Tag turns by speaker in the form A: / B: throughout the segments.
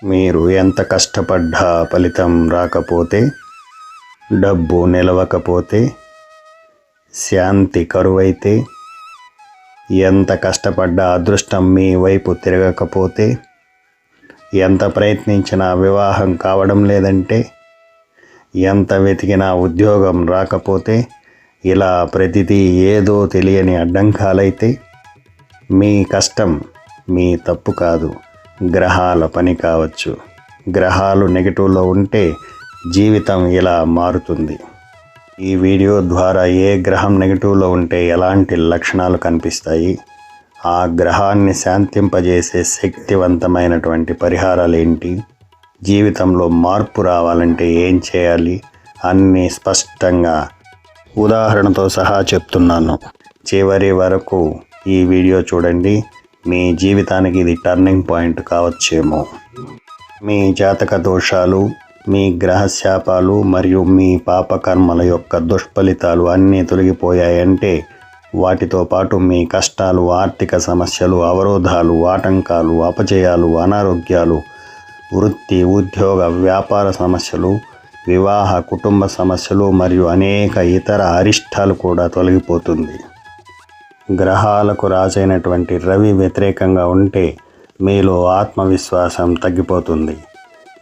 A: మీరు ఎంత కష్టపడ్డా ఫలితం రాకపోతే, డబ్బు నిలవకపోతే, శాంతి కరువైతే, ఎంత కష్టపడ్డా అదృష్టం మీ వైపు తిరగకపోతే, ఎంత ప్రయత్నించినా వివాహం కావడం లేదంటే, ఎంత వెతికినా ఉద్యోగం రాకపోతే, ఇలా ప్రతిదీ ఏదో తెలియని అడ్డంకాలైతే మీ కష్టం మీ తప్పు కాదు, గ్రహాల పని కావచ్చు. గ్రహాలు నెగిటివ్లో ఉంటే జీవితం ఇలా మారుతుంది. ఈ వీడియో ద్వారా ఏ గ్రహం నెగిటివ్లో ఉంటే ఎలాంటి లక్షణాలు కనిపిస్తాయి, ఆ గ్రహాన్ని శాంతింపజేసే శక్తివంతమైనటువంటి పరిహారాలు ఏంటి, జీవితంలో మార్పు రావాలంటే ఏం చేయాలి అన్నీ స్పష్టంగా ఉదాహరణతో సహా చెప్తున్నాను. చివరి వరకు ఈ వీడియో చూడండి. మీ జీవితానికి ఇది టర్నింగ్ పాయింట్ కావచ్చేమో. మీ జాతక దోషాలు, మీ గ్రహశాపాలు మరియు మీ పాపకర్మల యొక్క దుష్ఫలితాలు అన్నీ తొలగిపోయాయంటే, వాటితో పాటు మీ కష్టాలు, ఆర్థిక సమస్యలు, అవరోధాలు, ఆటంకాలు, అపజయాలు, అనారోగ్యాలు, వృత్తి, ఉద్యోగ, వ్యాపార సమస్యలు, వివాహ, కుటుంబ సమస్యలు మరియు అనేక ఇతర అరిష్టాలు కూడా తొలగిపోతుంది. గ్రహాలకు రాజైనటువంటి రవి వ్యతిరేకంగా ఉంటే మీలో ఆత్మవిశ్వాసం తగ్గిపోతుంది.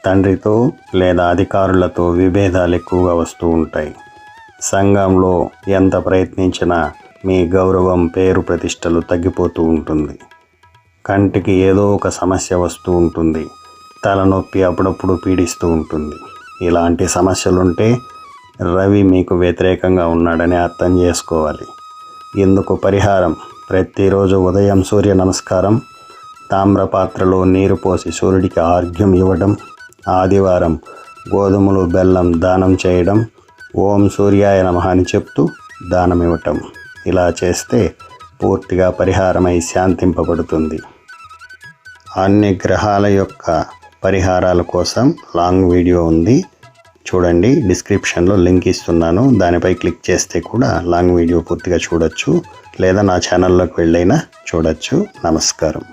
A: తండ్రితో లేదా అధికారులతో విభేదాలు ఎక్కువగా వస్తూ ఉంటాయి. సంఘంలో ఎంత ప్రయత్నించినా మీ గౌరవం, పేరు, ప్రతిష్టలు తగ్గిపోతూ ఉంటుంది. కంటికి ఏదో ఒక సమస్య వస్తూ ఉంటుంది. తలనొప్పి అప్పుడప్పుడు పీడిస్తూ ఉంటుంది. ఇలాంటి సమస్యలుంటే రవి మీకు వ్యతిరేకంగా ఉన్నాడని అర్థం చేసుకోవాలి. ఇందుకు పరిహారం, ప్రతిరోజు ఉదయం సూర్య నమస్కారం, తామ్రపాత్రలో నీరు పోసి సూర్యుడికి ఆర్ఘ్యం ఇవ్వడం, ఆదివారం గోధుమలు, బెల్లం దానం చేయడం, ఓం సూర్యాయ నమః అని చెప్తూ దానం ఇవ్వటం. ఇలా చేస్తే పూర్తిగా పరిహారమై శాంతింపబడుతుంది. అన్ని గ్రహాల యొక్క పరిహారాల కోసం లాంగ్ వీడియో ఉంది, చూడండి. డిస్క్రిప్షన్లో లింక్ ఇస్తున్నాను, దానిపై క్లిక్ చేస్తే కూడా లాంగ్ వీడియో పూర్తిగా చూడొచ్చు, లేదా నా ఛానల్లోకి వెళ్ళైనా చూడొచ్చు. నమస్కారం.